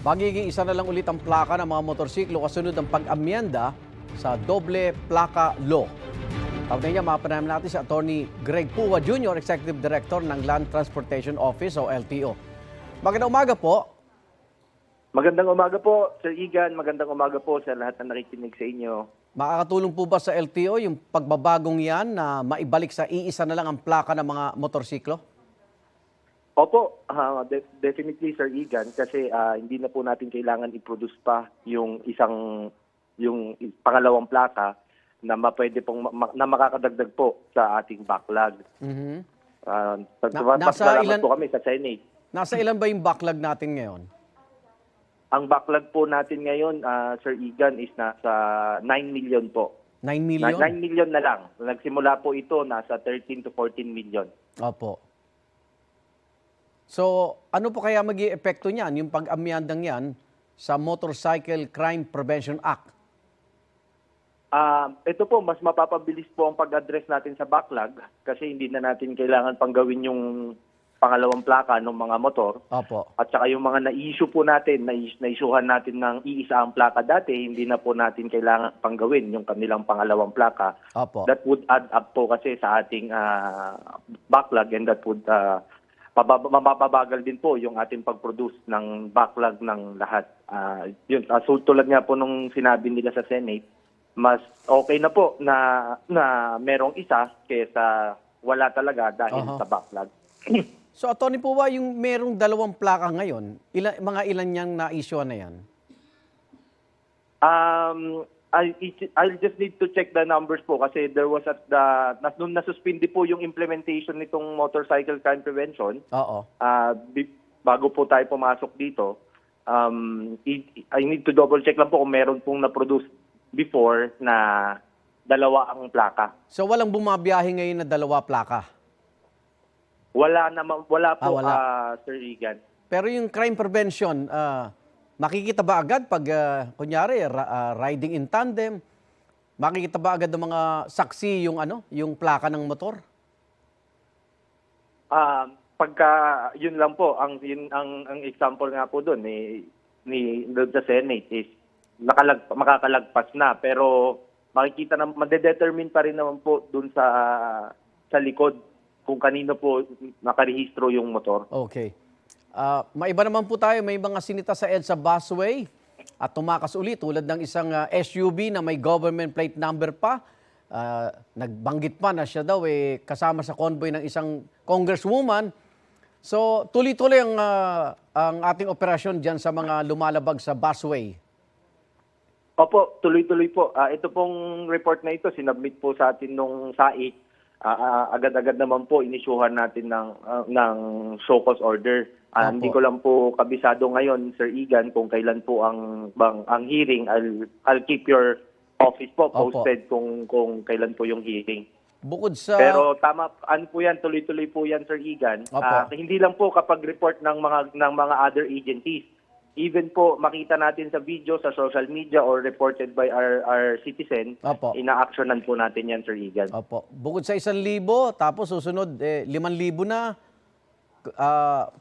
Magiging isa na lang ulit ang plaka ng mga motorsiklo kasunod ng pag-amyenda sa doble plaka law. Kaugnay niya, mapanamin natin si Attorney Greg Puwa Jr., Executive Director ng Land Transportation Office o LTO. Magandang umaga po. Magandang umaga po, Sir Igan. Magandang umaga po sa lahat na nakikinig sa inyo. Makakatulong po ba sa LTO yung pagbabagong yan na maibalik sa iisa na lang ang plaka ng mga motorsiklo? Opo, definitely Sir Igan kasi hindi na po natin kailangan i-produce pa yung pangalawang plaka na na makakadagdag po sa ating backlog. Mm-hmm. Salamat po kami sa Senate. Nasa ilan ba yung backlog natin ngayon? Ang backlog po natin ngayon, Sir Igan, is nasa 9 million po. 9 million? 9 million na lang. Nagsimula po ito, nasa 13 to 14 million. Opo. So, ano po kaya maging epekto niyan, yung pag-amyandang yan sa Motorcycle Crime Prevention Act? Ito po, mas mapapabilis po ang pag-address natin sa backlog kasi hindi na natin kailangan pang gawin yung pangalawang plaka ng mga motor. Opo. At saka yung mga na-issue po natin, na-issuehan natin ng iisa ang plaka dati, hindi na po natin kailangan pang gawin yung kanilang pangalawang plaka. Opo. That would add up po kasi sa ating backlog and that would mapapabagal din po yung ating pag-produce ng backlog ng lahat. So tulad nga po nung sinabi nila sa Senate, mas okay na po na merong isa kaysa wala talaga dahil sa backlog. So, Atty. Puwa, yung merong dalawang plaka ngayon, mga ilan niyang na-issue na yan? I'll just need to check the numbers po kasi there was nung nasuspindi po yung implementation nitong motorcycle crime prevention. Oo. Bago po tayo pumasok dito, I need to double check lang po kung meron pong na-produce before na dalawa ang plaka. So, walang bumabiyahe ngayon na dalawa plaka? Wala po, wala. Sir Regan. Pero yung crime prevention, makikita ba agad pag, kunyari, riding in tandem, makikita ba agad ng mga saksi yung plaka ng motor? Pagka yun lang po, ang example nga po doon doon sa Senate is makakalagpas na, pero makikita na madedetermine pa rin naman po doon sa likod kung kanino po nakarehistro yung motor. Okay. Maiba naman po tayo, may mga sinita sa EDSA busway at tumakas ulit tulad ng isang SUV na may government plate number pa. Nagbanggit pa na siya daw kasama sa convoy ng isang congresswoman. So tuloy-tuloy ang ating operasyon dyan sa mga lumalabag sa busway. Opo, tuloy-tuloy po. Ito pong report na ito, sinubmit po sa atin nung SAIC. Agad-agad naman po inisyuhan natin ng show cause order. Hindi ko lang po kabisado ngayon, Sir Igan, kung kailan po ang hearing. I'll keep your office po posted kung kailan po yung hearing. Bukod sa... Pero tama, po yan, tuloy-tuloy po yan, Sir Igan. Hindi lang po kapag report ng mga other agencies. Even po makita natin sa video, sa social media or reported by our citizen, ina-actionan po natin yan, Sir Igan. Opo. Bukod sa 1,000, tapos susunod 5,000 na,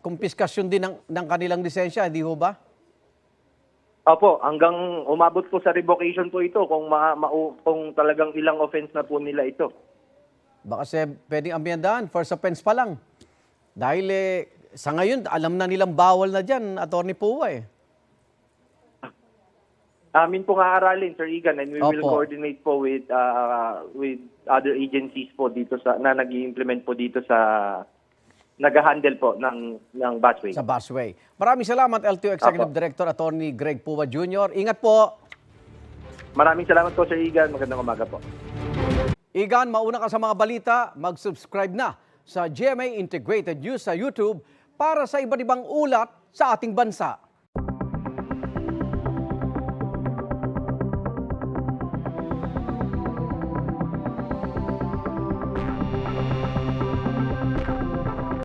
kumpiskasyon din ng kanilang lisensya, di ho ba? Opo, hanggang umabot po sa revocation po ito kung talagang ilang offense na po nila ito. Baka pwedeng amyendahan, first offense pa lang. Dahil sa ngayon, alam na nilang bawal na dyan, Atty. Puwa Amin po nga aralin, Sir Igan, and we will coordinate po with other agencies po dito na nag-i-implement po dito sa nag-handle po ng busway. Sa busway. Maraming salamat, LTO Executive Director Atty. Greg Puwa Jr. Ingat po. Maraming salamat po, Sir Igan. Magandang umaga po. Igan, mauna ka sa mga balita, mag-subscribe na sa GMA Integrated News sa YouTube para sa iba't ibang ulat sa ating bansa.